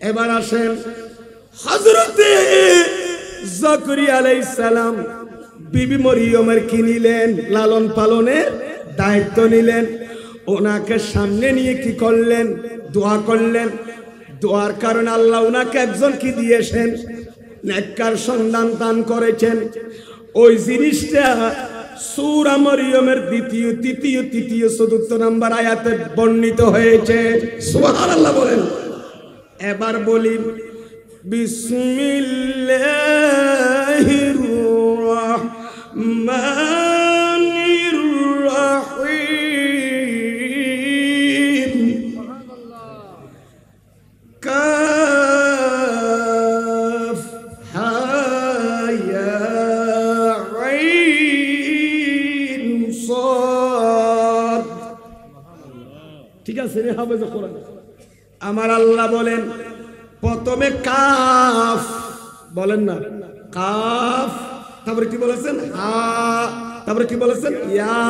এবার আসেন হযরতে জাকারিয়া আলাইহিস সালাম বিবি মরিয়মের কি নিলেন, লালন পালনের দায়িত্ব নিলেন। ওনাকে সামনে নিয়ে কি করলেন, দোয়া করলেন। দোয়ার কারণে আল্লাহ ওনাকে একজন কি দিয়েছেন, নেককার সন্তান দান করেছেন। ওই জিনিসটা সূরা মরিয়মের দ্বিতীয়, তৃতীয়, তৃতীয়, চতুর্থ নম্বর আয়াতে বর্ণিত হয়েছে। সুবহানাল্লাহ বলেন। এবার বলি বিসমিল্লাহির রহমানির রহিম। কাফ হা ইয়া আইন সাদ। ঠিক আছে রে হাফেজ কোরআন। আমার আল্লাহ বলেন প্রথমে কাফ বলেন না, কাফ, তারপরে কি বলেছেন হা, তারপরে কি বলেছেন ইয়া,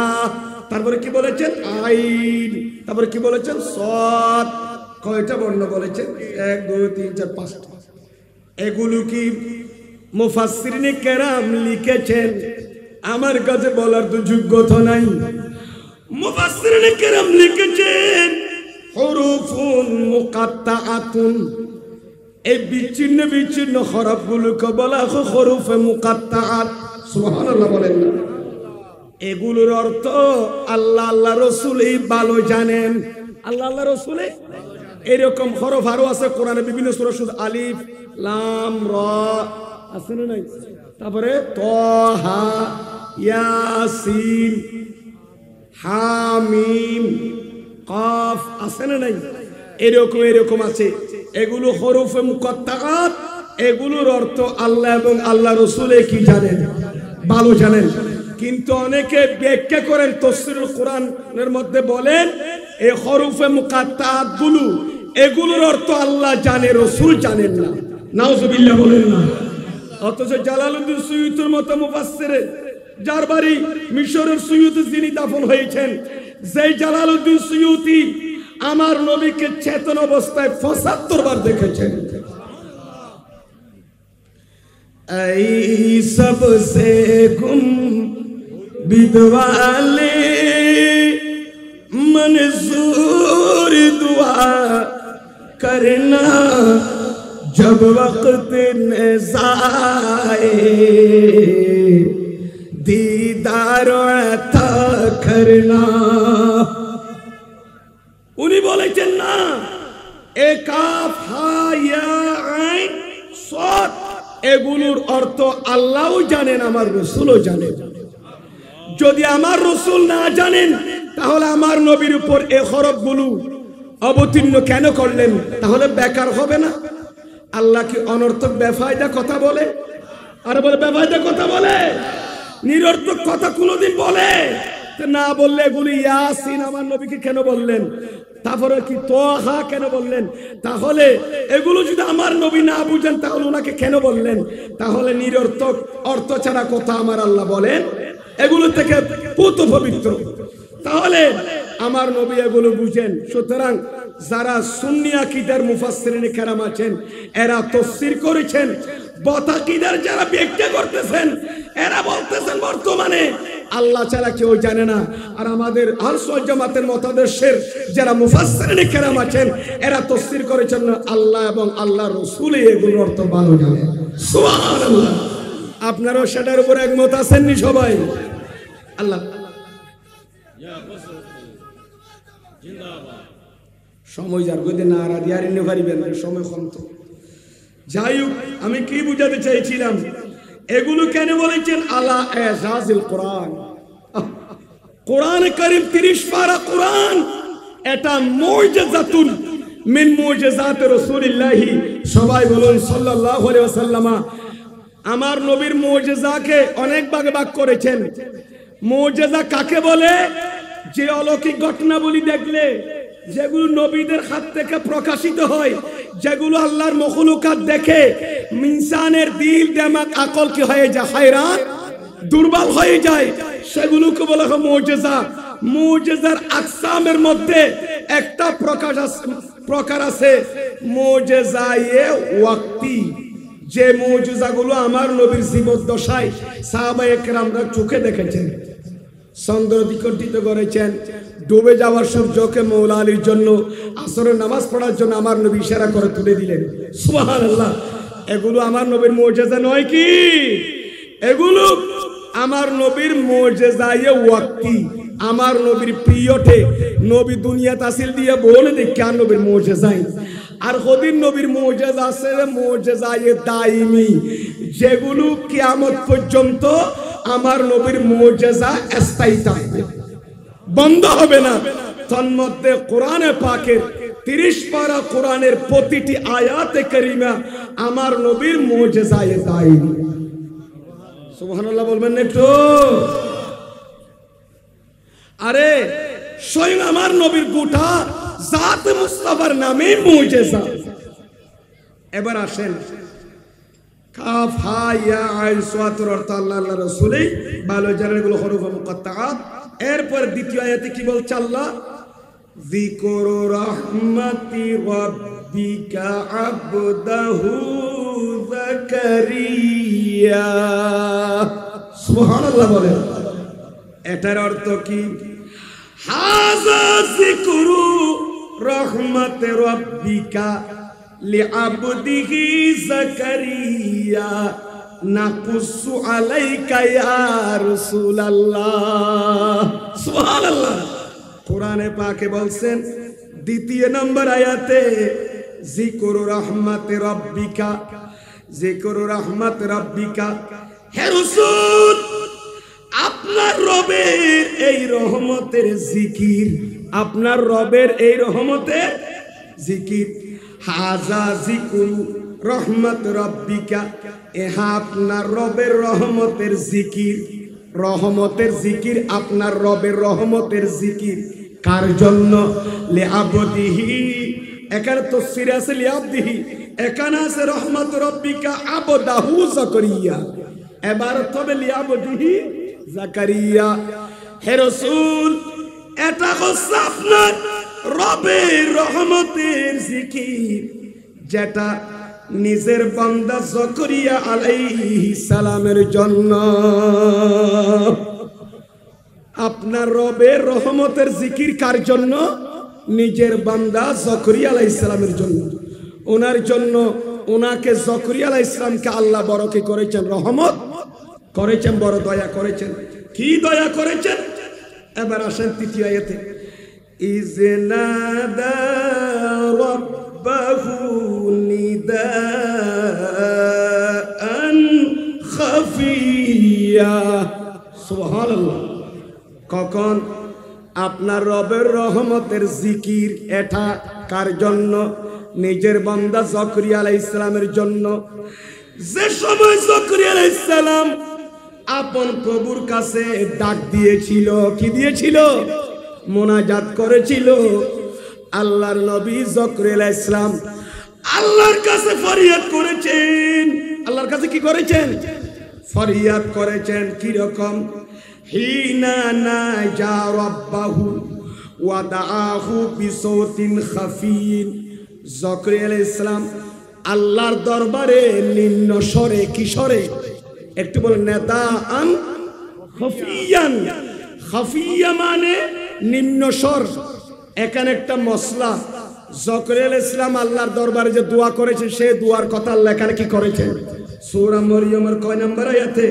তারপরে কি বলেছেন আইন, তারপরে কি বলেছেন সাদ। কয়টা বর্ণ বলেছেন? 1 2 3 4 5টা। এগুলো কি মুফাসসিরিনে কেরাম লিখেছেন, আমার কাছে বলার তো যোগ্যতা নাই। মুফাসসিরিনে কেরাম লিখেছেন হুরুফুন মুকাত্তাআতুন। এই বিচ্ছিন্ন বিচ্ছিন্ন হরফগুলোকে বলা হয় হরফে মুকাত্তাআত। সুবহানাল্লাহ বলেন। এগুলোর অর্থ আল্লাহ আল্লাহ রাসূলই ভালো জানেন। আল্লাহ আল্লাহ রাসূলই এরকম হরফ আরো আছে কোরআনে বিভিন্ন সূরা, শুধু আলিফ লাম রা আছে না নাই? তারপরে তাহা, ইয়াসিন, হামিম, কাফ আছে না নাই? এরকম এরকম আছে। এগুলো হরফে মুকাত্তাআত। এগুলোর অর্থ আল্লাহ এবং আল্লাহ রাসূল কি জানেন, ভালো জানেন। কিন্তু অনেকে ব্যাখ্যা করেন তাফসীরুল কোরআনের মধ্যে বলেন এই হরফে মুকাত্তাআত গুলো, এগুলোর অর্থ আল্লাহ জানে, রাসূল জানেন না। নাউজুবিল্লাহ বলেন না। অথচ জালালউদ্দিন সুয়ুতির মতো মুফাসসির, যার বাড়ি মিশরের সুয়ুতি, যিনি দাফন হয়েছেন, যে জালালউদ্দিন সুয়ুতি আমার নবীকে চেতন অবস্থায় 75 বার দেখেছেন। এই সবসে গুম বিদওয়ালে मंजूर दुआ करना जब वक्त नज़ाए दीदार अता करना। উনি বলেছেন না এ কাফ হা ইয়া আইন সাদ এগুলোর অর্থ আল্লাহও জানেন, আমার রাসূলও জানেন। যদি আমার রাসূল না জানেন তাহলে আমার নবীর উপর এই হরফগুলো অবতীর্ণ কেন করলেন? তাহলে বেকার হবে না? আল্লাহ কি অনর্থক বেফায়দা কথা বলে? আর বলে বেফায়দা কথা বলে? নিরর্থক কথা কোনোদিন বলে না? বললে এগুলো ইয়াসিন আমার নবীকে কেন বললেন? তারপরে কি তোহা কেন বললেন? তাহলে এগুলো যদি আমার নবী না বুঝেন তাহলে ওনাকে কেন বললেন? তাহলে নিরর্থক অর্থ ছাড়া কথা আমার আল্লাহ বলেন, এগুলো থেকে পুত পবিত্র। তাহলে আমার নবী এগুলো বুঝেন। সুতরাং যারা সুন্নি আকীদার মুফাসসিরিনে কেরাম আছেন, এরা তাফসীর করেছেন। বতাকিদার যারা ব্যাখ্যা করতেছেন, এরা বলতেছেন বর্তমানে আল্লাহ ছাড়া কেউ জানে না। আর আমাদের আহলে সুন্নাত জামাতের মতাদর্শের যারা মুফাসসিরিনে কেরাম আছেন, এরা তাফসীর করেছেন আল্লাহ এবং আল্লাহর রাসূল এগুলোর অর্থ ভালো জানেন। সুবহানাল্লাহ। আপনারাও সেটার উপর একমত আছেন নি সবাই? আল্লাহ সময় যার গদি না আর দিয়ার এনে পারিবেন সময় কম তো। যাই হোক, আমি কি বুঝাতে চাইছিলাম, এগুলো কেন বলেছেন আলা এজাজিল কোরআন। কোরআন কারীম 30 পারা কোরআন, এটা মুজিজাতুন মিন মুজিজাত রাসূলিল্লাহ। সবাই বলুন সাল্লাল্লাহু আলাইহি ওয়াসাল্লাম। আমার নবীর মুজিজাকে অনেক ভাগে ভাগ করেছেন। মুজিজা কাকে বলে? যে অলৌকিক ঘটনাবলী দেখলে, যেগুলো নবীদের হাত থেকে প্রকাশিত হয়, যেগুলো আল্লাহর মখলুকাত দেখে ইনসানের দিল দিমাগ আকল কি হয়ে যায়, হায়রান দুর্বল হয়ে যায়, সেগুলোকে বলা হয় মুজিজা। মুজিজার আকসামের মধ্যে একটা প্রকার আছে মুজিজায়ে ওয়াক্তি, যে মুজিজাগুলো আমার নবীর জীবদ্দশায় সাহাবায়ে কেরামরা চোখে দেখেছেন। চন্দ্র দ্বিকটিত করেছেন, ডুবে যাওয়ার সূর্যকে মৌলা আলীর জন্য আসরের নামাজ পড়ার জন্য আমার নবী ইশারা করে তুলে দিলেন। সুবহানাল্লাহ। এগুলো আমার নবীর মুজিজা নয় কি? এগুলো আমার নবীর মুজিজায়ে ওয়াক্তি, আমার নবীর পিরিয়ডে নবী দুনিয়া তাসিল দিয়ে বলে দেখি আর নবীর মুজিজাই। আর কদিন নবীর মুজিজা আছে মুজিজায়ে দাইমি, যেগুলো কিয়ামত পর্যন্ত আমার নবীর মুজিজা স্থায়ী থাকবে, বন্ধ হবে না। তন্মধ্যে কোরআনে পাকের 30 পারা কোরআনের প্রতিটি আয়াতে কারিমা আমার নবীর মুজিজায়ে দাইমি। সুবহানাল্লাহ বলবেন একটু। আরে স্বয়ং আমার নবীর গোটা জাত মুস্তাফার নামে মুজিজা। এবার আসেন কাফ হা ইয়া আইন সাওয়াতের অর্থ আল্লাহ আল্লাহ রাসূলই ভালো জানেন, এগুলো হরফ মুকাত্তাআত। এরপর দ্বিতীয় আয়াতে কি বলছে আল্লাহ? যিকরু রাহমাতি রাব্বিকা আবদাহু যাকারিয়া। সুবহানাল্লাহ বলেন। এটার অর্থ কি? হাযা যিকরু রাহমাতি রাব্বিকা লিআবদিহি যাকারিয়া নাকুসু আলাইকা ইয়া রাসূলুল্লাহ। সুবহানাল্লাহ। কোরআনে পাকে বলছেন দ্বিতীয় নম্বর আয়াতে যিকরু রাহমাতি রাব্বিকা, যিকরু রাহমাতি রাব্বিকা, হে রাসূল আপনার রবের এই রহমতের জিকির, আপনার রবের এই রহমতের জিকির। হাযা যিকরু রহমত রাব্বিকা, এহা আপনার রবের রহমতের জিকির। রহমতের জিকির, আপনার রবের রহমতের জিকির কার জন্য? লিআবদিহি। এখানে তাফসীরে আছে লিআবদিহি, এখানে আছে রহমত রাব্বিকা আবদাহু যাকারিয়া। এবার তবে লিআবদিহি যাকারিয়া। হে রাসূল এটা হচ্ছে আপনার রবের রহমতের জিকির, যেটা নিজের বান্দা যাকারিয়া আলাইহিস সালামের জন্য। আপনার রবের রহমতের জিকির কার জন্য? নিজের বান্দা যাকারিয়া আলাইহিস সালামের জন্য। ওনার জন্য, ওনাকে যাকারিয়া আলাইহিস সালামকে আল্লাহ বড় কি করেছেন? রহমত করেছেন, বড় দয়া করেছেন। কি দয়া করেছেন? এবার আসেন তৃতীয় আয়াতে, ইজনাদা রাব্বাহু নিদাআন খাফিয়া। সুবহানাল্লাহ। কখন? আপনার রবের রহমতের জিকির এটা কার জন্য? নিজের বান্দা যাকারিয়া আলাইহিস সালামের জন্য। যে সময় যাকারিয়া আলাইহিস সালাম আপন প্রভুর কাছে ডাক দিয়েছিল, কি দিয়েছিল? মোনাজাত করেছিল। আল্লাহর নবী যাকারিয়া আলাইহিস সালাম আল্লাহর কাছে ফরিয়াদ করেছেন। আল্লাহর কাছে কি করেছেন? ফরিয়াদ করেছেন। কি রকম? হিনা নাজা রাব্বাহু ওয়া দাআহু বিসাউতিন খাফিন। যাকারিয়া আলাইহিস সালাম আল্লাহর দরবারে নিম্ন স্বরে, কি স্বরে? একটু বলেন। নেদাআন খাফিয়ান। খাফিয়া মানে নিম্ন স্বর। এখানে একটা মসলা। যাকারিয়া আলাইহিস সালাম আল্লাহর দরবারে যে দোয়া করেছে, সেই দোয়ার কথা আল্লাহ এখানে কি করেছেন? সূরা মরিয়মের কয় নম্বর আয়াতে?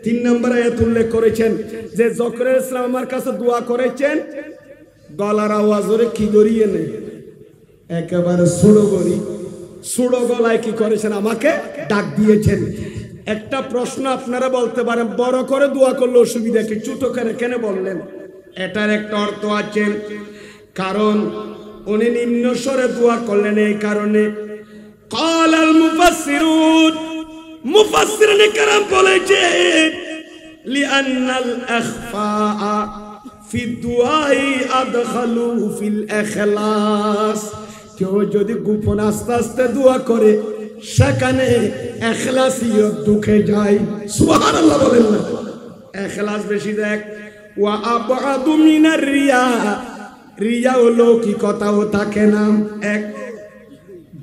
3 নম্বর আয়াত উল্লেখ করেছেন যে যাকারিয়া আলাইহিস সালাম আমার কাছে দোয়া করেছেন। গলার আওয়াজ ওরে কি গড়িয়ে নেই, একেবারে সুড়ো গড়ি, সুড়ো গলায় কি করেছেন? আমাকে ডাক দিয়েছেন। একটা প্রশ্ন আপনারা বলতে পারেন, বড় করে দোয়া করলে অসুবিধা কি? ছোট করে কেন বললেন? এটার একটা অর্থ আছে, কারণ উনি নিম্ন স্বরে দোয়া করলেন এই কারণে। ক্বালাল মুফাসসিরুন, মুফাসসিরিন কেরাম বলেছেন লিআন্নাল ইখফা ফি দুআই আদখালু ফিল ইখলাস। কেউ যদি গোপন আস্তে আস্তে দোয়া করে সেখানে ইখলাসিয়ত ঢুকে যায়। সুবহানাল্লাহ বলেন না? ইখলাস বেশি দেখ। ওয়া আবআদু মিনার রিয়া, রিয়া ও লৌকিকতাও থাকে না। এক।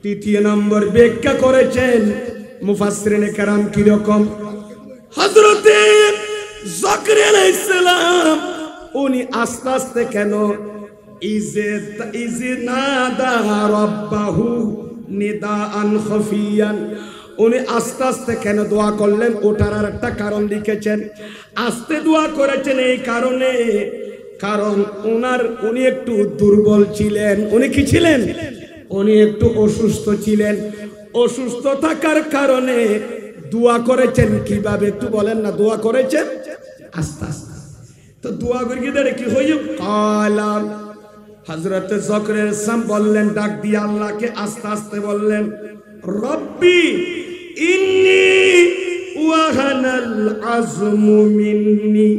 দ্বিতীয় নম্বর ব্যাখ্যা করেছেন মুফাসসিরিনে কেরাম কি রকম, হযরতে যাকারিয়া আলাইহিস সালাম উনি আস্তে আস্তে কেন ইজনাদা রাব্বাহু নিদাআন খাফিয়ান, উনি আস্তে আস্তে কেন দোয়া করলেন ওটার আর একটা কারণ লিখেছেন। আস্তে দোয়া করেছেন এই কারণে, কারণ উনি একটু দুর্বল ছিলেন। উনি কি ছিলেন? উনি একটু অসুস্থ ছিলেন। অসুস্থ থাকার কারণে দোয়া করেছেন কিভাবে একটু বলেন না? দোয়া করেছেন আস্তে আস্তে। তো দোয়া করে কি হইল? কালাম হযরত যাকারিয়া আলাইহিস সালাম বললেন, ডাক দিয়ে আল্লাহকে আস্তে আস্তে বললেন, রব্বি ইন্নী ওয়াহানাল আযমু মিন্নি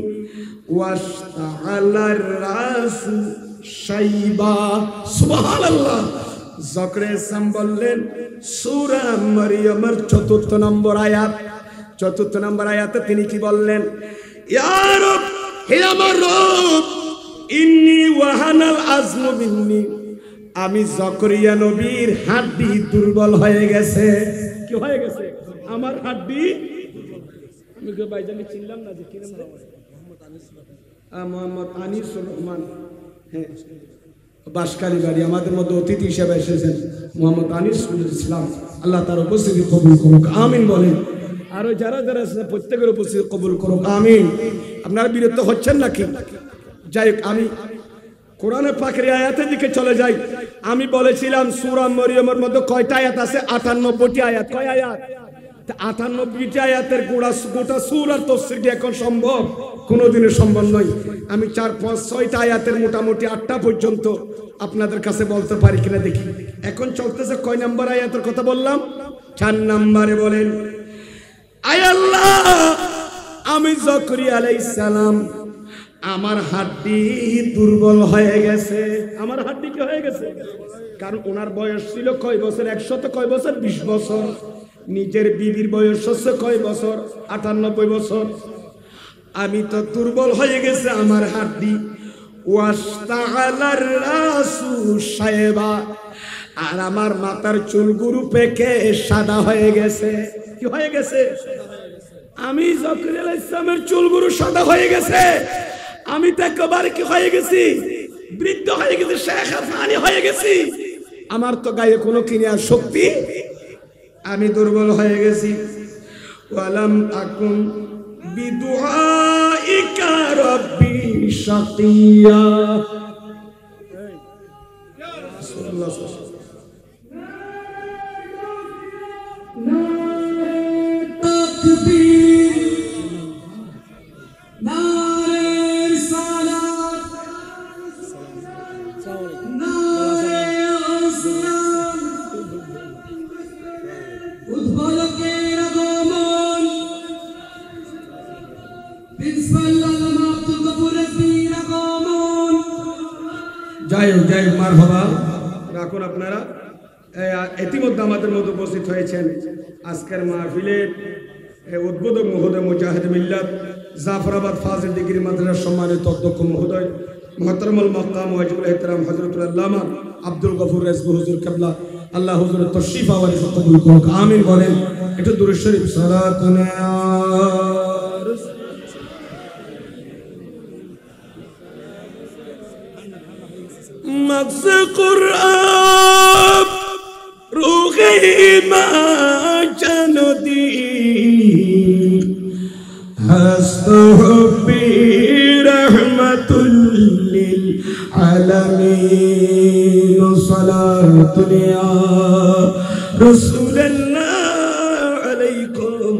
ওয়াশতাআলার রাসু শাইবা। সুবহানাল্লাহ। যাকারিয়া আলাইহিস সালাম বললেন সূরা মারইয়ামের ৪র্থ নম্বর আয়াত, ৪র্থ নম্বর আয়াতে তিনি কি বললেন? ইয়া রব, হে আমার রব, ইন্নী ওয়াহানাল আযমু মিন্নি, আমি যাকারিয়া নবীর হাড্ডি দুর্বল হয়ে গেছে। কি হয়ে গেছে? আমার হাড্ডি। আমি কে ভাইজানি চিনলাম না যে কি নাম? মোহাম্মদ আনিস রহমান। হ্যাঁ, বাসকালী বাড়ি। আমাদের মধ্যে অতিথি হিসেবে এসেছেন মোহাম্মদ আনিসুল ইসলাম। আল্লাহ তার উপস্থিতি কবুল করুক, আমিন বলেন। আরো যারা যারা আছেন প্রত্যেকের উপস্থিতি কবুল করুক, আমিন। আপনারা বিরক্ত হচ্ছেন নাকি? যাই হোক, আমি কোরআনে পাকের আয়াতের দিকে চলে যাই। আমি বলেছিলাম সূরা মরিয়মের মধ্যে কয়টা আয়াত আছে? 98টি আয়াত। কয় আয়াত? 98টি আয়াতের গোটা সূরার তাফসীর কি এখন সম্ভব? কোনোদিনই সম্ভব নয়। আমি 4, 5, 6টা আয়াতের মোটামুটি 8টা পর্যন্ত আপনাদের কাছে বলতে পারি কিনা দেখি। এখন চলতেছে কয় নাম্বার আয়াতের কথা বললাম? 4 নম্বরে বলেন, আয় আল্লাহ, আমি যাকারিয়া আলাইহিস সালাম আমার হাড্ডি দুর্বল হয়ে গেছে। আমার হাড্ডি কি হয়ে গেছে? কারণ ওনার বয়স ছিল কয় বছর? 100 কয় বছর? 20 বছর। নিজের বিবির বয়স হচ্ছে কয় বছর? 98 বছর। আমি তো দুর্বল হয়ে গেছে আমার হাড্ডি। ওয়াশতাআলার রাসু শাইবা, আর আমার মাথার চুলগুলো পেকে সাদা হয়ে গেছে। কি হয়ে গেছে? আমি যাকারিয়া আলাইহিস সালামের চুলগুলো সাদা হয়ে গেছে। আমি তো একেবারে কি হয়ে গেছি? বৃদ্ধ হয়ে গেছি, শেখা ফানি হয়ে গেছি। আমার তো গায়ে কোনো কিনার শক্তি, আমি দুর্বল হয়ে গেছি। ওয়ালাম আকুন বিদুআইকা রাব্বি শাকিয়া। যাই হোক মারহাবা রাখুন আপনারা। ইতিমধ্যে আমাদের মধ্যে উপস্থিত হয়েছেন আজকের মাহফিলের উদ্বোধক মহোদয় মুজাহিদ মিল্লাত জাফরাবাদ ফাজিল ডিগ্রি মাদ্রাসার সম্মানিত অধ্যক্ষ মহোদয় মুহতারামুল মাকাম ওয়াজিবুল ইহতিরাম হযরতুল আল্লামা আব্দুল গফুর রেজভী হুজুর কিবলা, আল্লাহ হুজুরের তশরিফ আওয়াজ কবুল করুক, আমিন বলেন। একটু দুরূদ শরীফ সালাতুন مغز قرآن روحي ما جندي هست حبي رحمة للعالمين صلاة يا رسول الله عليكم।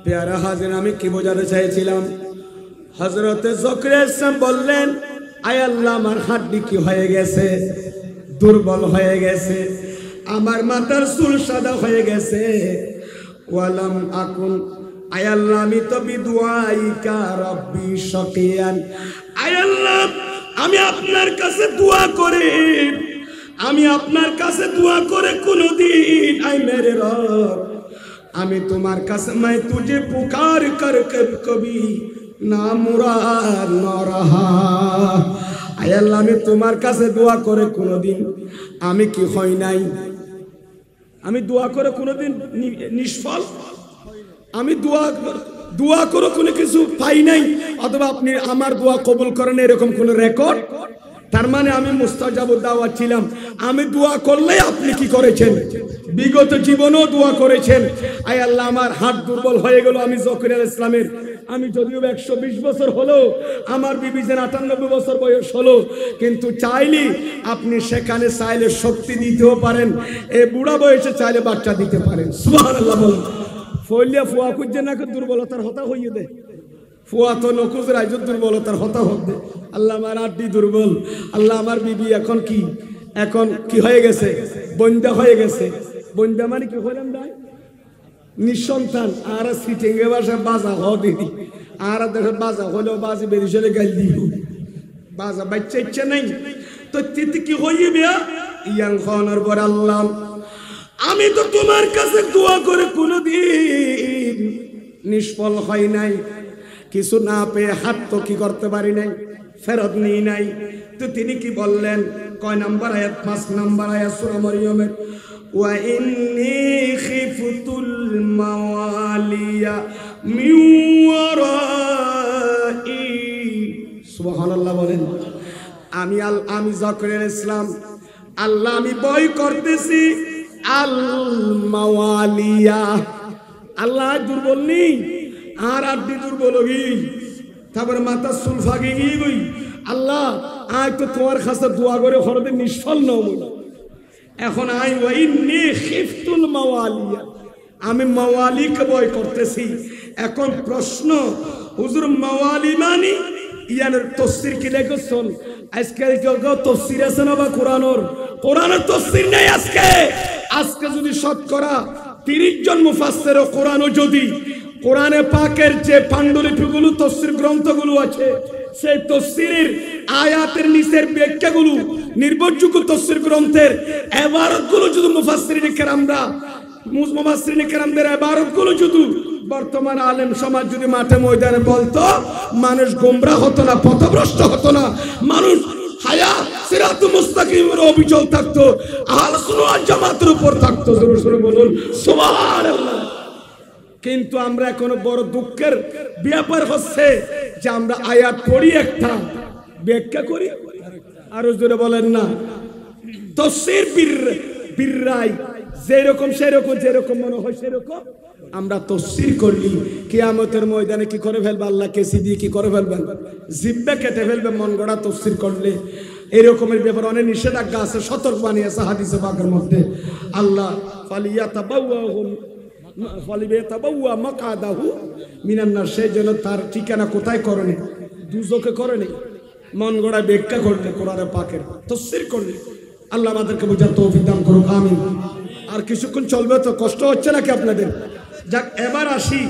प्यारा हाजिर, আমি কি বোঝাতে চাইছিলাম? হযরতে যাকারিয়া আলাইহিস সালাম বললেন, আয় আল্লাহ, আমার হাড্ডি কি হয়ে গেছে? দুর্বল হয়ে গেছে। আমার মাথার চুল সাদা হয়ে গেছে। ওয়ালাম আকুন, আয় আল্লাহ, আমি তো বিদুআইকা রাব্বি শাকিয়ান। আয় আল্লাহ, আমি আপনার কাছে দোয়া করে, কোনদিন আই মেরে রব, আমি তোমার কাছে मैं तुझे पुकार कर कभी না মুরাদ নরহা। আয় আল্লাহ, আমি তোমার কাছে দোয়া করে কোনোদিন আমি কি হয় নাই? আমি দোয়া করে কোনোদিন নিষ্ফল? আমি দোয়া করে কোনো কিছু পাই নাই, অথবা আপনি আমার দোয়া কবুল করেন এরকম কোন রেকর্ড? তার মানে আমি মুস্তাজাবুদ দাওয়াত ছিলাম। আমি দোয়া করলে আপনি কি করেছেন? বিগত জীবনেও দোয়া করেছেন। আয় আল্লাহ, আমার হাত দুর্বল হয়ে গেল। আমি জকরিয়া আলাইহিস সালামের, আমি যদিও 120 বছর হলো, আমার বিবিদের 98 বছর বয়স হলো, কিন্তু চাইলে আপনি সেখানে চাইলে শক্তি দিতেও পারেন, এই বুড়া বয়সে চাইলে বাচ্চা দিতে পারেন। সুবহানাল্লাহ বলুন। ফলিয়া ফুয়া খুঁজছে না, দুর্বলতার হতা হইয়ে দেয়। ফুয়া তো নকুজ রাইজুর দুর্বলতার হতা হতে। আল্লাহ, আমার আড্ডি দুর্বল। আল্লাহ, আমার বিবি এখন কি হয়ে গেছে? বন্ধা হয়ে গেছে। বন্ধা মানে কি হইলাম না, নিঃসন্তান। আর সিটিংয়ে বাসা বাজা দিদি, আর দেখো বাজা হলেও বাজি বেরিয়ে গাল দিব, বাজা বাচ্চা ইচ্ছে নাই তো তিতি কি হইবে? ইয়াং খানের পর আল্লাহ, আমি তো তোমার কাছে দোয়া করে কোনোদিন নিষ্ফল হয় নাই। কিছু না পেয়ে হাত তো কি করতে পারি নাই, ফেরত নিই নাই। তো তিনি কি বললেন? কয় নাম্বার আয়াত? 5 নাম্বার আয়াত সূরা মরিয়মের, ওয়া ইন্নী খিফতুল মাওয়ালিয়া মিন ওয়ারাই। সুবহানাল্লাহ বলেন। আমি জকরিয়া আলাইহিস সালাম, আল্লাহ আমি ভয় করতেছি আল মাওয়ালিয়া। আল্লাহ দুর্বল নেই, আর আড্ডি দুর্বল হই, তারপরে মাথা চুল ফাঁকি গিয়ে গই। আল্লাহ, আয় তো তোমার কাছে দোয়া করে হরদে নিষ্ফল নয়। এখন আই ওয়াইন্নী খিফতুল মাওয়ালিয়া, আমি মাওয়ালিকে ভয় করতেছি। এখন প্রশ্ন, হুজুর মাওয়ালি মানে ইয়ানের তাফসীর কি লেখছেন? আজকাল কেউ তাফসীর আছে না বা কোরআনের তাফসীর নাই। আজকে যদি শতকরা 30 জন মুফাসসির ও কোরআনও যদি কোরআনে পাকের যে পাণ্ডুলিপিগুলো তাফসীর গ্রন্থগুলো আছে, সেই তাফসীরের আয়াতের নিচের ব্যাখ্যাগুলো, নির্ভরযোগ্য তাফসীর গ্রন্থের ইবারতগুলো যদি মুফাসসিরিনে কেরামদের ইবারতগুলো যদি বর্তমান আলেম সমাজ যদি মাঠে ময়দানে বলতো, মানুষ গোমরা হতো না, পথভ্রষ্ট হতো না, মানুষ হায়াত সিরাতুল মুস্তাকিমের অবিচল থাকতো, আহলে সুন্নাহ ওয়াল জামাতের উপর থাকতো। জোরে জোরে বলুন সুবহানাল্লাহ। কিন্তু আমরা এখন বড় দুঃখের ব্যাপার হচ্ছে যে আমরা আয়াত পড়ি একটা, ব্যাখ্যা করি আরো জোরে বলেন না। তাফসীর বিররাই যেরকম সেরকম, যেরকম মনে হয় সেরকম আমরা তাফসীর করলি, কিয়ামতের ময়দানে কি করে ফেলবে? আল্লাহ কেসি দিয়ে কি করে ফেলবেন? জিব্বা কেটে ফেলবে মন গড়া তাফসীর করলে। এরকমের ব্যাপারে অনেক নিষেধাজ্ঞা আছে, সতর্ক বানিয়ে আছে হাদিসে পাকের মধ্যে। আল্লাহ ফালিয়াতাবাওয়া মাকআদাহু মিনান নার, সে যেন তার ঠিকানা কোথায় করে? দুজকে করে নেই। মন গড়া ব্যাখ্যা করলে, কোরআনে পাকের তাফসীর করলে। আল্লাহ আমাদেরকে বোঝার তৌফিক দান করুক, আমিন। আর কিছুক্ষণ চলবে তো, কষ্ট হচ্ছে নাকি আপনাদের? যাক, এবার আসি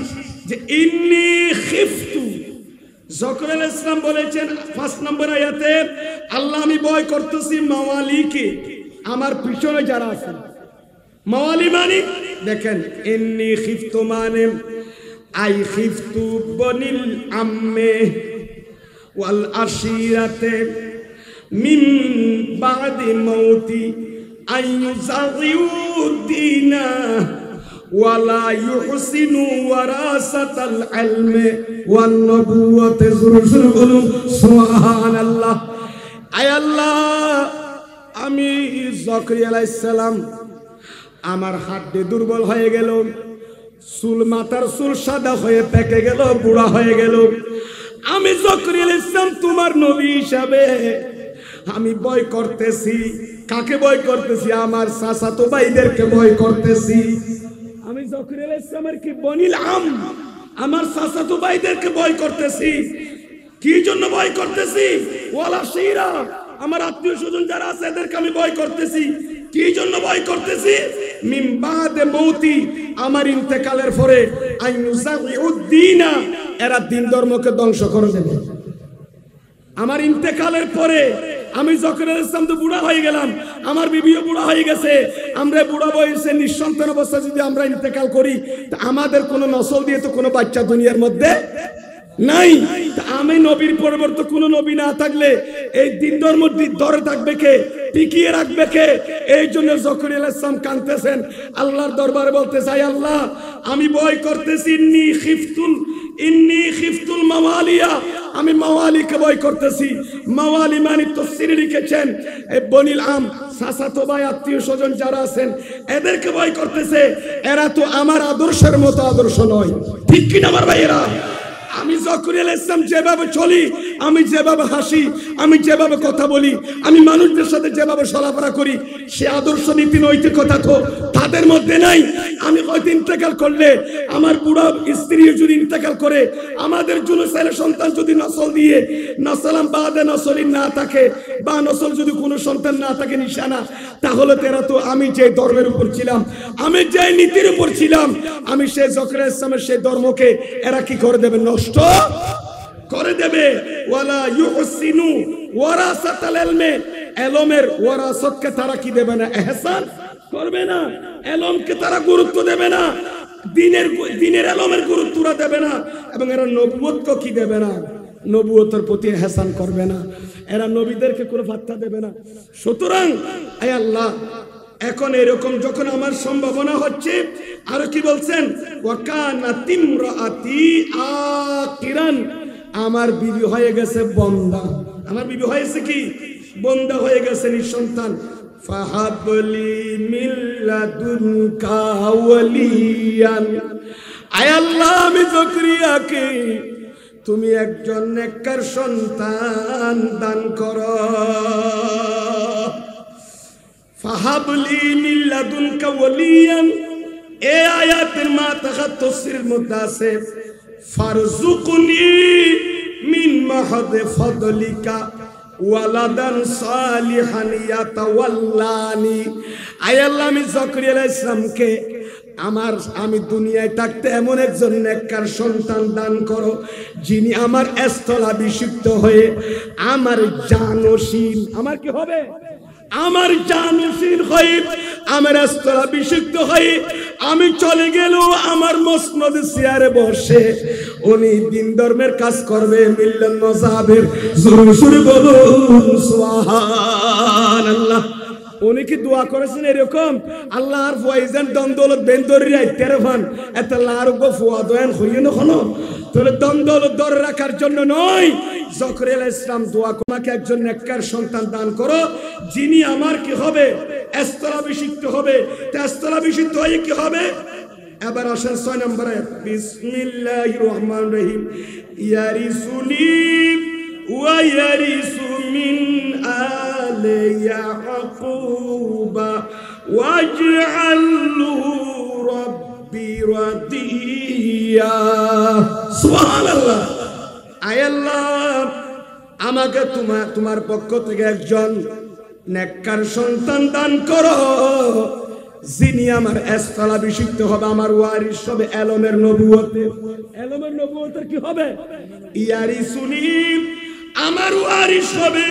যে ইন্নী খিফতু। জকরিয়া আলাইহিস সালাম বলেছেন 5 নম্বর আয়াতে, আল্লাহ আমি ভয় করতেছি মাওয়ালিকে, আমার পিছনে যারা আছে। মাওয়ালি মানে দেখেন, ইন্নী খিফতু মানে আই খিফতু বনিল আম্মে ওয়াল আশিরাতে মিন বাদি মাউতি আইয়ুযাউদ্দিনা ওয়ালা ইউহসিনু ওয়ারাসাতাল ইলমি ওয়ান নবুওয়াতি। সুবহানাল্লাহ। আয় আল্লাহ, আমি জকরিয়া আলাইহিস সালাম, আমার হাড়ে দুর্বল হয়ে গেল, চুল মাথার চুল সাদা হয়ে পেকে গেল, বুড়া হয়ে গেল। আমি জকরিয়া আলাইহিস সালাম তোমার নবী হিসাবে আমি ভয় করতেছি। কাকে ভয় করতেছি? আমার চাচাতো ভাইদেরকে ভয় করতেছি। আমি জকরিয়া আলাইহিস সালামের কি বনিল আম, আমার চাচাতো ভাইদেরকে ভয় করতেছি। কি জন্য ভয় করতেছি? ওয়ালা শিরা, আমার আত্মীয় স্বজন যারা আছে এদেরকে আমি ভয় করতেছি। কি জন্য ভয় করতেছি? মিন বাদে মৌতি, আমার ইন্তেকালের পরে আইয়ুযাউদ্দিনা, এরা দিন ধর্মকে ধ্বংস করে দেবে। আমার ইন্তেকালের পরে আমি জকরিয়া আলাইহিস সালাম তো বুড়া হয়ে গেলাম, আমার বিবিও বুড়া হয়ে গেছে। আমরা বুড়া বয়সে নিঃসন্তান অবস্থা যদি আমরা ইন্তেকাল করি, তা আমাদের কোনো নসল দিয়ে তো কোনো বাচ্চা দুনিয়ার মধ্যে নাই। আমি নবীর পরিবর্তে কোন নবী না থাকলে এই দিন ধর্ম ধরে থাকবে কে, টিকিয়ে রাখবে কে? এই জন্য জকরিয়া আলাইহিস সালাম কাঁদতেছেন, আল্লাহর দরবারে বলতে চাই, আল্লাহ আমি ভয় করতেছি, ইন্নী খিফতুল মাওয়ালিয়া, আমি মাওয়ালিকে ভয় করতেছি। মাওয়ালি মানে তাফসীরে লিখেছেন এই বনিল আম, চাচাতো ভাই আত্মীয় স্বজন যারা আছেন এদেরকে ভয় করতেছে, এরা তো আমার আদর্শের মতো আদর্শ নয়। ঠিক কিনা আমার ভাইয়েরা? আমি জকরিয়া আলাইহিস সালাম যেভাবে চলি, আমি যেভাবে হাসি, আমি যেভাবে কথা বলি, আমি মানুষদের সাথে যেভাবে চলাফেরা করি, সে আদর্শ নীতি নৈতিকতা তো তাদের মধ্যে নাই। আমি হয়তো ইন্তেকাল করলে, আমার বুড়া স্ত্রী যদি ইন্তেকাল করে, আমাদের জন্য ছেলে সন্তান যদি নসল দিয়ে নসলাম বাদে নসলিন না থাকে, বা নসল যদি কোনো সন্তান না থাকে নিশানা, তাহলে তেরা তো আমি যে ধর্মের উপর ছিলাম, আমি যে নীতির উপর ছিলাম, আমি সেই জকরিয়া আলাইহিস সালামের সেই ধর্মকে এরা কি করে দেবে? নষ্ট করে দেবে। ওয়ালা ইউহসিনু ওয়ারাসাতাল ইলমি, ইলমের ওয়ারাসতকে তারা কি দেবে না? ইহসান করবে না। ইলমকে তারা গুরুত্ব দেবে না, দ্বীনের ইলমের গুরুত্বরা দেবে না, এবং এরা নবুয়তকে কি দেবে না? নবুয়তের প্রতি ইহসান করবে না, এরা নবীদেরকে কোনো পাত্তা দেবে না। সুতরাং আয় আল্লাহ, এখন এরকম যখন আমার সম্ভাবনা হচ্ছে, আর কি বলছেন? ওয়াকানাত ইমরাআতি আকিরান, আমার বিবি হয়ে গেছে বন্দা। আমার বিবি হয়েছে কি? বন্দা হয়ে গেছে, নিঃসন্তান। ফাহাবলি মিন লাদুনকা ওয়ালিয়ান, আয় আল্লাহ আমি জকরিয়াকে তুমি একজন নেককার সন্তান দান করো। ফাহাবলি মিন লাদুনকা ওয়ালিয়ান, এই আয়াতের মাতাখাত তাফসীরের মধ্যে আছে ফারজুকনি মিন মাহাদে ফাদলিকা ওয়ালাদান সালিহান ইয়াতাওয়াল্লানি। আয় আল্লাহ আমি জকরিয়া আলাইহিস সালামকে আমি দুনিয়ায় থাকতে এমন একজন নেককার সন্তান দান করো, যিনি আমার স্থলাভিষিক্ত হয়ে আমার জানশীল, আমার কি হবে? আমার জানশীল হয়ে, আমার স্থলাভিষিক্ত হয়ে, আমি চলে গেলেও আমার মসনদে চেয়ারে বসে উনি দিন ধর্মের কাজ করবে। মিল্লাত মাযহাবের জোরে জোরে বলুন সুবহানাল্লাহ। উনি কি দোয়া করেছেন এরকম? আল্লাহর ফয়জান দন্দৌলত বেন্দরিয়া তেরফান এত লারগ ফুয়াদয়ান হইয়ে নখনো, তাহলে দন্দৌলত ধরে রাখার জন্য নয়। জকরিয়া আলাইহিস সালাম দোয়া তোমাকে একজন নেককার সন্তান দান করো, যিনি আমার কি হবে? স্থলাভিষিক্ত হবে। তা স্থলাভিষিক্ত হয়ে কি হবে? এবার আসেন 6 নম্বর আয়াত, বিসমিল্লাহির রহমানির রহিম, ইয়ারিসুনি ওয়া ইয়ারিসু মিন আলি ইয়াকুবা ওয়াজআলহু রাব্বি রাদিয়া। সুবহানাল্লাহ। আয় আল্লাহ আমাকে তোমার পক্ষ থেকে একজন নেককার সন্তান দান করো, যিনি আমার স্থলাভিষিক্ত হবে, আমার ওয়ারিস হবে ইলমের নবুয়তের। ইলমের নবুয়তের কি হবে? ইয়ারিসুনি, আমার ওয়ারিস হবে,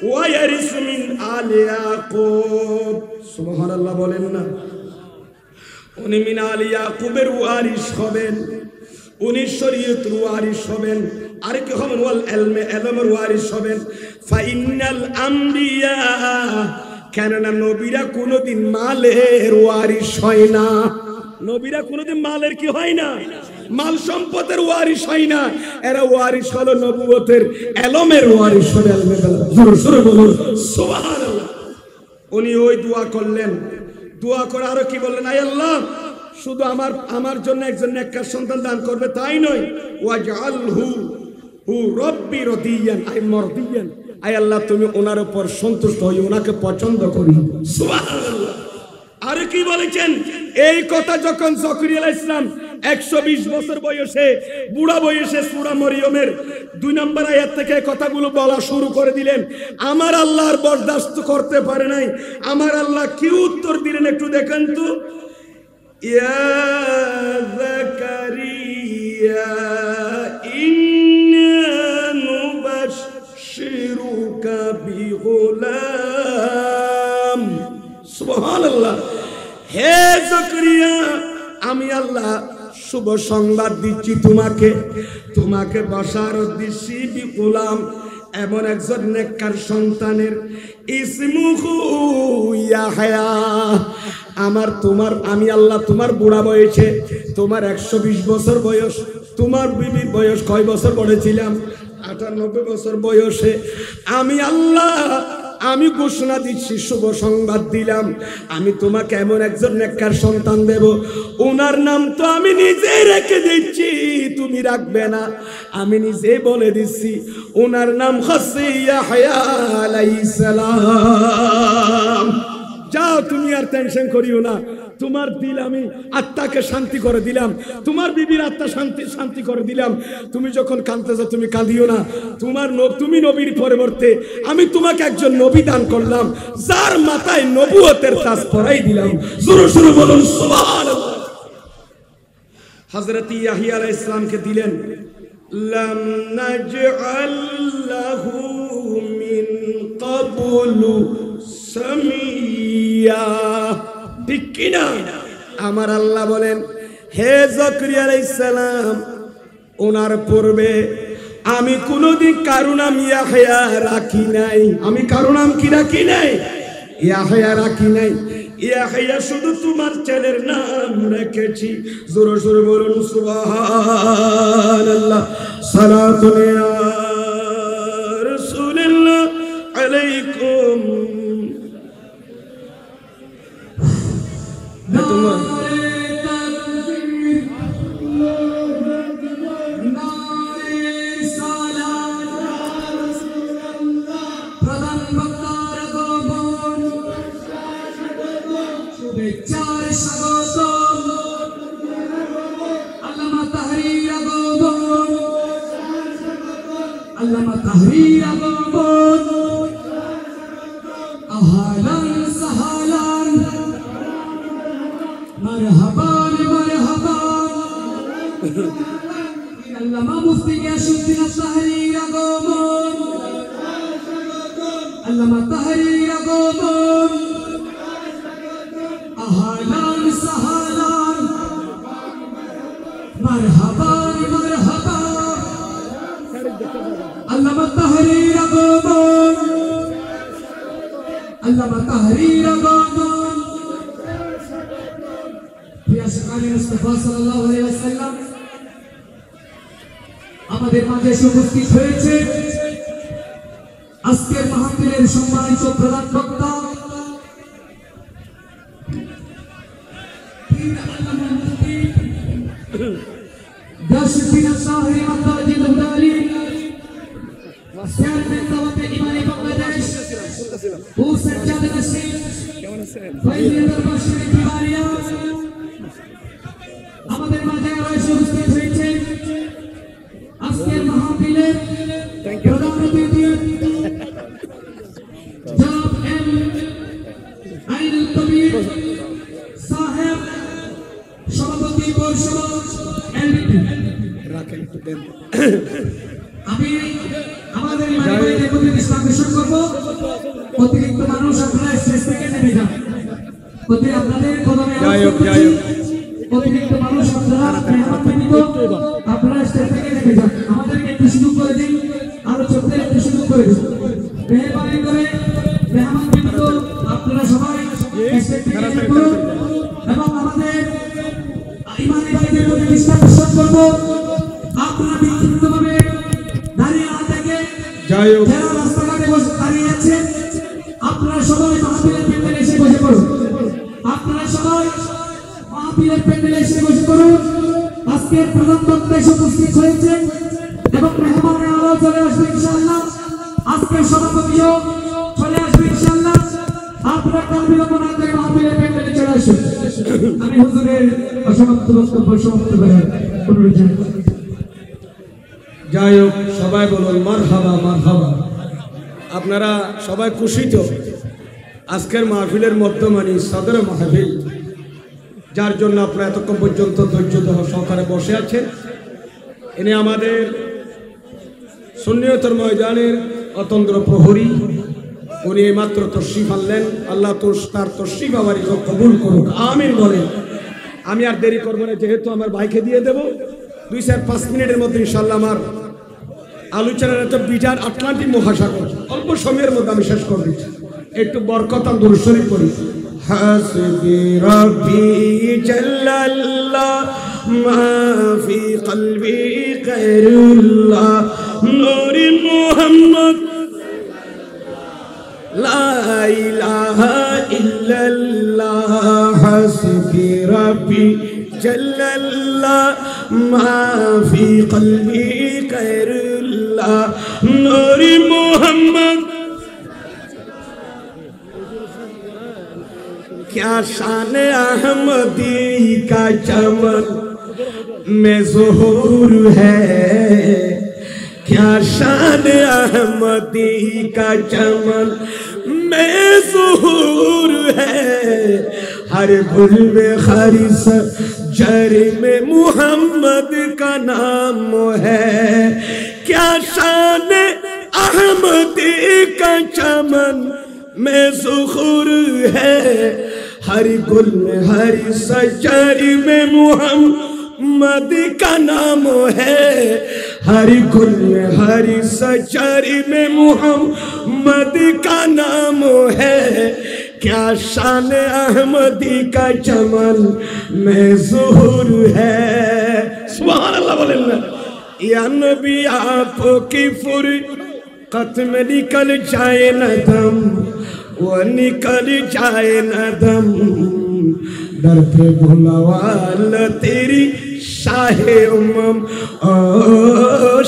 ওয়া ইয়ারিসু মিন আলি ইয়াকুব। সুবহানাল্লাহ বলেন না। উনি মিন আলি ইয়াকুবের ওয়ারিস হবেন, উনি শরীয়তের ওয়ারিস হবেন, আর কি হবেন? ওয়াল ইলমে, ইলমের ওয়ারিস হবেন। ফাইনাল আম্বিয়া, কেননা নবীরা কোনোদিন মালের ওয়ারিস হয় না। নবীরা কোনোদিন মালের কি হয় না? মাল সম্পদের ওয়ারিস হয় না। এরা ওয়ারিস হলো নবুয়তের, ইলমের ওয়ারিস হলো ইলমে। জোরে জোরে বলুন সুবহানাল্লাহ। উনি ওই দোয়া করলেন, দোয়া করে আরো কি বললেন? আয় আল্লাহ শুধু আমার জন্য একজন নেককার সন্তান দান করবে তাই নয়, ওয়াজআলহু রাব্বি রাদিয়ান, আই মারদিয়ান, আয় আল্লাহ তুমি ওনার উপর সন্তুষ্ট হই, ওনাকে পছন্দ করি। সুবহানাল্লাহ। আর কি বলেছেন? এই কথা যখন জকরিয়া আলাইহিস সালাম 120 বছর বয়সে, বুড়া বয়সে সূরা মরিয়মের 2 নম্বর আয়াত থেকে কথাগুলো বলা শুরু করে দিলেন, আমার আল্লাহর বরদাস্ত করতে পারে নাই। আমার আল্লাহ কি উত্তর দিলেন একটু দেখেন তো। ইয়া যাকারিয়া ইন্না নুবাশশিরুকা বিগুলাম। সুবহানাল্লাহ। হে যাকারিয়া, আমি আল্লাহ শুভ সংবাদ দিচ্ছি তোমাকে, তোমাকে বশারত দিচ্ছি বিগুলাম, এমন একজন নেককার সন্তানের, ইসমুহু ইয়াহয়া। আমি আল্লাহ তোমার বুড়া বয়সে, তোমার 120 বছর বয়স, তোমার বিবির বয়স কয় বছর বলেছিলাম? 98 বছর বয়সে আমি আল্লাহ আমি ঘোষণা দিচ্ছি, শুভ সংবাদ দিলাম, আমি তোমাকে এমন একজন নেককার সন্তান দেব, ওনার নাম তো আমি নিজেই রেখে দিচ্ছি, তুমি রাখবে না, আমি নিজেই বলে দিচ্ছি, ওনার নাম হচ্ছে ইয়াহয়া আলাইহিস সালাম। যাও, তুমি আর টেনশন করিও না, তোমার দিল আমি আত্মাকে শান্তি করে দিলাম, তোমার বিবির আত্মা শান্তি করে দিলাম। তুমি যখন কাঁদতেছ তুমি কাঁদিও না, তুমি নবীর পরিবর্তে আমি তোমাকে একজন নবী দান করলাম, যার মাথায় নবুয়তের তাজ পরাই দিলাম। জোরে জোরে বলুন সুবহানাল্লাহ। হযরত ইয়াহইয়া আলাইহিস সালামকে দিলেন, লাম নাজআল লাহু মিন ক্বাবলু সামিয়া। ঠিক কিনা? আমার আল্লাহ বলেন, হে যাকরিয়া আলাইহিস সালাম, ওনার পূর্বে আমি কোনদিন কারো নাম ইয়াহইয়া রাখি নাই। আমি কারো নাম কি রাখি নাই? ইয়াহইয়া রাখি নাই। ইয়াহইয়া শুধু তোমার ছেলের নাম রেখেছি। জোরে জোরে বলুন সুবহানাল্লাহ। সালাতু ইয়া রাসূলুল্লাহ আলাইকুম। আমাদের মাঝে উপস্থিত হয়েছে আজকের মাহফিলের সম্মানিত প্রধান বক্তা আমাদের মাঝে উপস্থিত হয়েছে আজকের মাহফিলের প্রধান অতিথি জনাব এম আইনুল কবির সাহেব, সভাপতি পৌরসভা এলবিপি। আমি আমাদের মাঝে দৃষ্টি আকর্ষণ করব, অতিরিক্ত মানুষ আপনারা স্টেজ থেকে নেমে যান। আপনাদের কদমে অতিরিক্ত মানুষ আপনারা স্টেজ থেকে নেমে যান। আমাদেরকে একটু সুযোগ করে দিন, আরো ছোট্ট একটু সুযোগ করে দিন মেহরবানি করে। মেহমানবৃন্দ আপনারা সবাই স্টেজ থেকে নেমে পড়ুন এবং আমাদের ইমানি ভাইদের প্রতি দৃষ্টি আকর্ষণ করব, আপনারা বিক্ষিপ্তভাবে দাঁড়িয়ে না থেকে যারা রাস্তাঘাটে বসে দাঁড়িয়ে আছেন আপনারা সবাই মাহফিলের প্যান্ডেলে এসে বসে পড়ুন। আপনারা সবাই মাহফিলের প্যান্ডেলে এসে বসে পড়ুন। আজকের প্রধান বক্তা এসে উপস্থিত হয়েছেন এবং মেহমানের আলো চলে আসবে ইনশাআল্লাহ। আজকের সভাপতিও চলে আসবে ইনশাআল্লাহ। আপনারা কাল বিলম্ব না করে মাহফিলের প্যান্ডেলে চলে আসুন। আমি হুজুরের অসমাপ্ত বক্তব্য সমাপ্ত করার অনুরোধ জানাই। যাই হোক, সবাই বলুন মারহাবা মারহাবা। আপনারা সবাই খুশি তো? আজকের মাহফিলের মধ্যমানি সদর মাহফিল, যার জন্য আপনারা এতক্ষণ পর্যন্ত ধৈর্য সহকারে বসে আছেন। ইনি আমাদের সুন্নিয়তের ময়দানের অতন্দ্র প্রহরী, উনি মাত্র তশরিফ আনলেন। আল্লাহ তার তশরিফ আবার কবুল করুক, আমিন বলেন। আমি আর দেরি করবো না, যেহেতু আমার ভাইকে দিয়ে দেবো 2-5 মিনিটের মধ্যে ইনশাল্লাহ আমার আলোচনার একটা বিটার আটলান্টিক মহাসাগর অল্প সময়ের মধ্যে আমি শেষ করে দিচ্ছি। একটু বরকত দরুদ শরীফ পড়ি। হাসবি রাব্বি জাল্লাল্লাহ মা ফি কলবি গায়রুল্লাহ নূরে মুহাম্মদ লা ইলাহা ইল্লাল্লাহ হাসবি রাব্বি জাল্লাল্লাহ মা ফি কলবি গায়রুল্লাহ নূরে মুহাম্মদ। क्या शान अहमदी का चमन में ज़ुहूर है, क्या शान अहमदी का चमन में ज़ुहूर है, हर गुल में खरिस जर में मुहम्मद का नाम है, क्या शान अहमदी का चमन में ज़ुहूर है, हर गुल में हर सजर में मुहम्मद का नाम है, हर गुल में हर सजर में मुहम्मद का नाम है, क्या शान अहमदी का चमन में ज़ुहूर है। सुभान अल्लाह बोलें ना। या नबी आपकी फुरक़त में निकल जाए न दम, वो निकल जाए न दम, दर पे भुलवाल तेरी शाहे उम्मम, ओ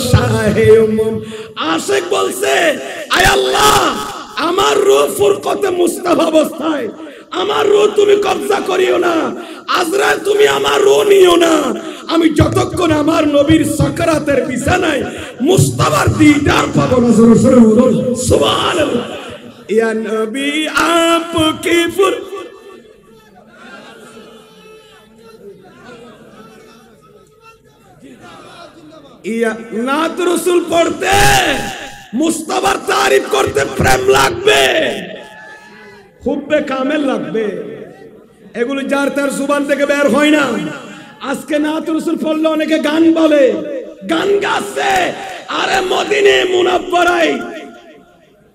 शाहे उम्मम। आशिक बोलছে আয় আল্লাহ আমার রূহ ফুরকতে মুস্তাফা অবস্থায় আমার রূহ তুমি কবজা করিও না, আজরাইল তুমি আমার রূহ নিও না, আমি যতক্ষণ আমার নবীর সাকরাতের বিছানায় মুস্তাফার দিদার পাবো না। জোরে জোরে বলুন সুবহানাল্লাহ। या नबी आपकी फुर या नात रसूल पढ़ते मुस्तफार तारीफ करते प्रेम লাগবে, হুব্বে কামেল লাগবে। এগুলো যার তার জুবান থেকে বের হয় না। আজকে নাত রসুল পড়লে অনেকে গান বলে, গান গাচ্ছে। আরে মদিনে মুনাব্বরায়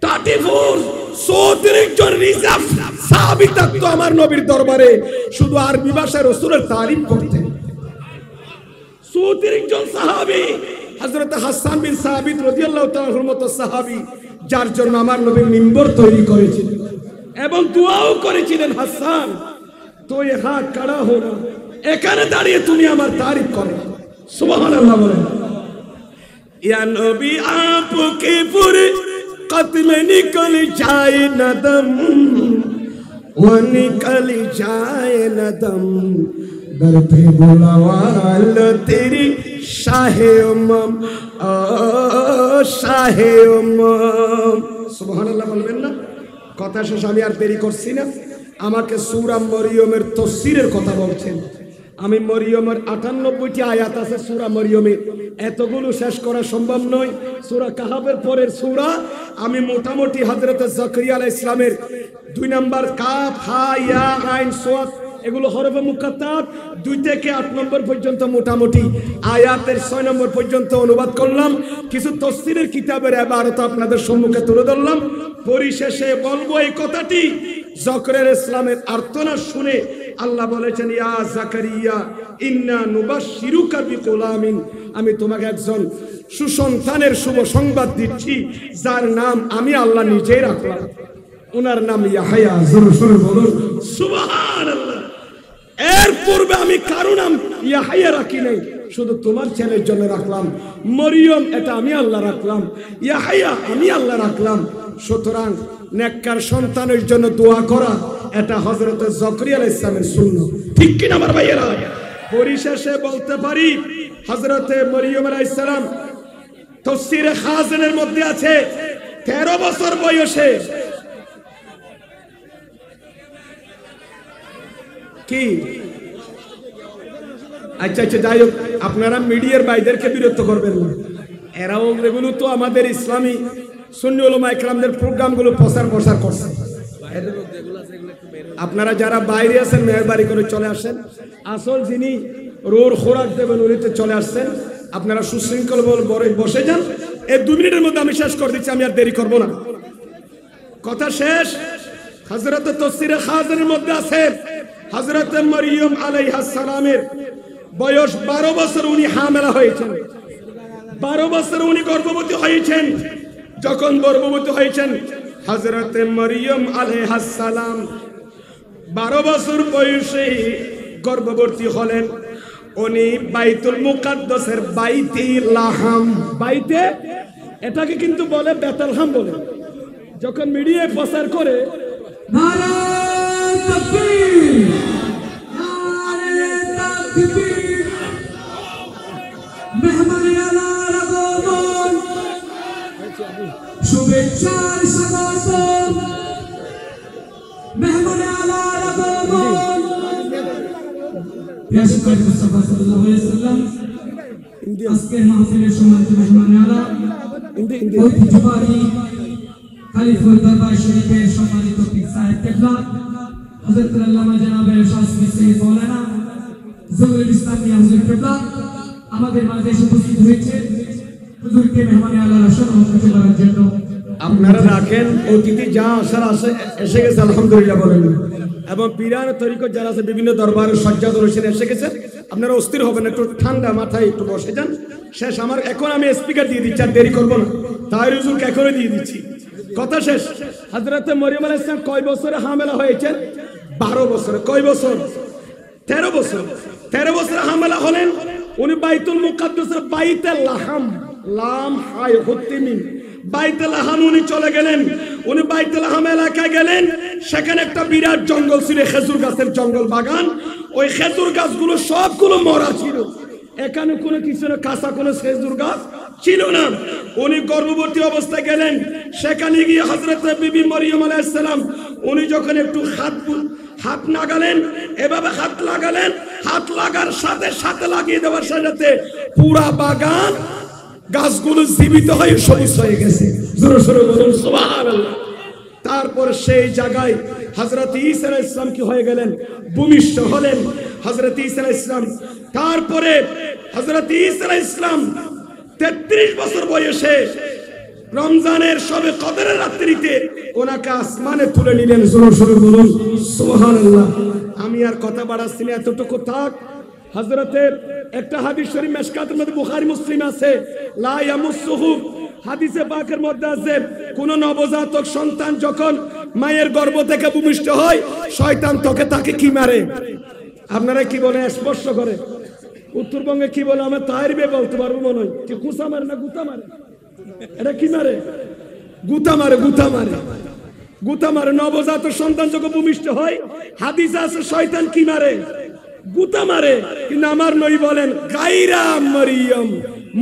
34 জন রিজার্ভ সাহাবী থাকতো আমার নবীর দরবারে, শুধু আরবি ভাষায় রাসূলের তারিফ করতেন। 34 জন সাহাবী, হযরত হাসান বিন সাবিত রাদিয়াল্লাহু তাআলার মতো সাহাবী, যার জন্য আমার নবী মিম্বর তৈরি করেছিলেন এবং দোয়াও করেছিলেন, হাসান তো ইহা খড়া হো না, এখানে দাঁড়িয়ে তুমি আমার তারিফ করো। সুবহানাল্লাহ বলেন। ইয়া নবী আপকে পুরে कत्ल निकल जाए न दम, वो निकल जाए न दम, दर पे बुलावाल तेरी शाहे उम्मम, ओ शाहे उम्मम। सुबहानाल्लाह বলবেন না। কথা শেষ, আমি আর দেরি করছি না। আমাকে সূরা মরিয়মের তাফসীরের কথা বলছেন। আমি মরিয়মের 98টি আয়াত আছে সূরা মরিয়মে, এতগুলো শেষ করা সম্ভব নয়। সূরা কাহাফের পরের সূরা আমি মোটামুটি হযরত জাকারিয়া আলাইহিস সালামের 2 নম্বর কাফ হা ইয়া আইন সাদ, এগুলো হরফে মুকাত্তাত 2 থেকে 8 নম্বর পর্যন্ত মোটামুটি আয়াতের 6 নম্বর পর্যন্ত অনুবাদ করলাম। কিছু তাফসীরের কিতাবের ইবারত আপনাদের সম্মুখে তুলে ধরলাম। পরিশেষে বলবো এই কথাটি, জাকারিয়া আলাইহিস সালামের আর্তনাদ শুনে আল্লাহ বলেছেন, ইয়া জাকারিয়া ইন্না নুবাশশিরুকা বিগুলামিন, আমি তোমাকে একজন সুসন্তানের শুভ সংবাদ দিচ্ছি, যার নাম আমি আল্লাহ নিজেই রাখলাম। ওনার নাম ইয়াহইয়া। জোরে জোরে বলুন সুবহানাল্লাহ। এর পূর্বে আমি কারো নাম ইয়াহইয়া রাখি নাই, শুধু তোমার ছেলের জন্য রাখলাম। মরিয়ম এটা আমি আল্লাহ রাখলাম, ইয়াহইয়া আমি আল্লাহ রাখলাম। সুতরাং নেককার সন্তানের জন্য দোয়া করা এটা হযরত জাকারিয়া আলাইহিস সালামের সুন্নাত, ঠিক কি না আমার ভাইয়েরা? পরিশেষে বলতে পারি হযরত মরিয়ম আলাইহিস সালাম তাফসীরে খাজিনের মধ্যে আছে 13 বছর বয়সে কি, আচ্ছা আচ্ছা যাই হোক, আপনারা মিডিয়ার ভাইদেরকে বিরক্ত করবেন না। এরাও এগুলো তো আমাদের ইসলামী সুন্নি উলামা ইকরামদের প্রোগ্রামগুলো প্রচার করছে। আপনারা যারা বাইরে আছেন মেহরবানি করে চলে আসেন। আসল যিনি রোর খোরাক দেবেন উনি তো চলে আসছেন। আপনারা সুশৃঙ্খল বসে যান। এই 2 মিনিটের মধ্যে আমি শেষ করে দিচ্ছি, আমি আর দেরি করব না। কথা শেষ। হযরত তাফসীরে খাজানের মধ্যে আছে হযরত মরিয়ম আলাইহিস সালামের বয়স 12 বছর, উনি হামেলা হয়েছেন। 12 বছর উনি গর্ভবতী হয়েছেন। যখন গর্ভবতী হয়েছেন হযরত মরিয়ম আলাইহিস সালাম 12 বছর বয়সে গর্ভবতী হলেন। উনি বাইতুল মুকাদ্দাসের বাইতে লাহাম, বাইতে এটাকে কিন্তু বলে বেতলহাম বলে। যখন মিডিয়ায় প্রচার করে নারে তাকবীর, নারে তাকবীর, মেহমানে আলার আগমন, শুভেচ্ছার স্বাগতম, মেহমানে আলার আগমন। ইয়া শিক্ষক মুস্তাফা সাল্লাল্লাহু আলাইহি ওয়াসাল্লাম, আজকের মাহফিলের সম্মানিত মেহমানে আলা, ঐতিহ্যবাহী খালিফুল দরবার শরীফের সম্মানিত পীর সাহেব কিবলা হযরত আল্লামা জনাবে শাসমি সৈয়দ মাওলানা জহুরুল ইসলাম মিয়া হুজুর কিবলা আমাদের মাঝে উপস্থিত হয়েছে। হুজুরকে মেহমানে আলার আসন অলঙ্কৃত করার জন্য আপনারা রাখেন। অতিথি যা আসার এসে গেছে আলহামদুলিল্লাহ বলেন। এবং পীরান তরিকত যারা আছে বিভিন্ন দরবারের সজ্জাদ রসিন এসে গেছে। আপনারা অস্থির হবেন, একটু ঠান্ডা মাথায় একটু বসে যান। শেষ আমার এখন আমি স্পিকার দিয়ে দিচ্ছি, আর দেরি করবো না। তাহির হুজুরকে এখনই দিয়ে দিচ্ছি। কথা শেষ। হযরত মরিয়ম আলাইহিস সালাম কয় বছরে হামেলা হয়েছেন? 12 বছরে। কয় বছর? 13 বছর। 13 বছরে হামেলা হলেন। উনি বাইতুল মুকাদ্দাসের বাইতে লাহাম, লাম হায় হতিমিন, বাইতে লাহাম উনি চলে গেলেন। উনি বাইতে লাহাম এলাকায় গেলেন। সেখানে একটা বিরাট জঙ্গল ছিল, খেজুর গাছের জঙ্গল বাগান। ওই খেজুর গাছগুলো সবগুলো মরা ছিল। এখানে কোনো কিছু না, কাঁচা কোনো খেজুর গাছ ছিল না। উনি গর্ভবতী অবস্থায় গেলেন। সেখানে গিয়ে হযরত বিবি মরিয়ম আলাইহিস সালাম উনি যখন একটু হাত লাগালেন, এভাবে হাত লাগালেন, হাত লাগার সাথে সাথে লাগিয়ে দেওয়ার সাথে পুরা বাগান গাছগুলো জীবিত হয়ে সবুজ হয়ে গেছে। জোরে জোরে বলুন সুবহানাল্লাহ। তারপর সেই জায়গায় হযরত ঈসা আলাইহিস সালাম কি হয়ে গেলেন? ভূমিষ্ঠ হলেন হযরত ঈসা আলাইহিস সালাম। তারপরে হযরত ঈসা আলাইহিস সালাম 33 বছর বয়সে রমজানের শবে কদরের রাত্রিতে ওনাকে আসমানে তুলে নিলেন। জোরে জোরে বলুন সুবহানাল্লাহ। আমি আর কথা বাড়াচ্ছি না, এতটুকু থাক। হযরতের একটা হাদিস শরীফ মিশকাতের মধ্যে বুখারী মুসলিম আছে, লা ইয়ামুসুহু, হাদিসে পাকের মধ্যে আছে কোন নবজাতক সন্তান যখন মায়ের গর্ভ থেকে ভূমিষ্ঠ হয় শয়তান তাকে কি মারে? আপনারা কি বলে? স্পর্শ করে। উত্তরবঙ্গে কি বলে? আমরা তাইরবে বলতে পারবো মনে হয়। কি কুসা মারে না গুতা মারে? এটা কি মারে? গুতা মারে, গুতা মারে, গুতা মারে। নবজাতক সন্তান যখন ভূমিষ্ঠ হয় হাদিসে আছে শয়তান কি মারে? গুতা মারে। কিন্তু আমার নবী বলেন গায়রা মরিয়ম,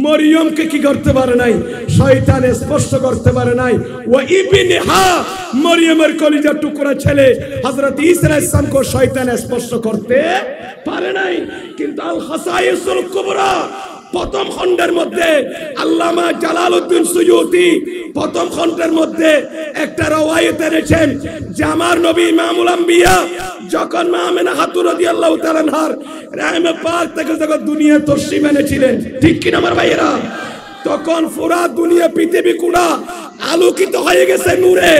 মরিয়মকে কি করতে পারে নাই? শয়তান স্পর্শ করতে পারে নাই। ওয়া ইবনিহা, মরিয়মের কলিজার টুকরা ছেলে হযরত ঈসা আলাইহিস সালামকে শয়তান স্পর্শ করতে পারে নাই। কিন্তু আল খাসাইসুল কুবরা প্রথম খণ্ডের মধ্যে আল্লামা জালালউদ্দিন সুয়ুতি প্রথম খণ্ডের মধ্যে একটা রওয়ায়াত এনেছেন যে আমার নবী ইমামুল আম্বিয়া যখন মা আমেনা খাতুন রাদিয়াল্লাহু তাআলা আনহার রাহমে পাক থেকে যখন দুনিয়া তশরিফ এনেছিলেন, ঠিক কি না আমার ভাইয়েরা? তখন পুরা দুনিয়া পৃথিবী কুড়া আলোকিত হয়ে গেছে নূরে,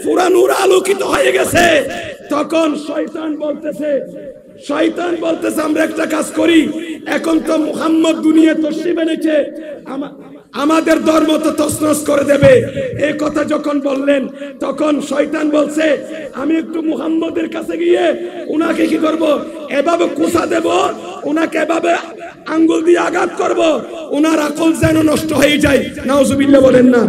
পুরা নূর আলোকিত হয়ে গেছে। তখন শয়তান বলতেছে আমরা একটা কাজ করি, এখন তো মুহাম্মদ দুনিয়া তশরিফ এনেছে, আমাদের ধর্ম তো তছনছ করে দেবে। এই কথা যখন বললেন তখন শয়তান বলছে আমি একটু মুহাম্মদের কাছে গিয়ে উনাকে কি করব? এভাবে কুসা দেব, উনাকে এভাবে আঙ্গুল দিয়ে আঘাত করব, উনার আকল যেন নষ্ট হয়ে যায়। নাউজুবিল্লাহ বলেন না।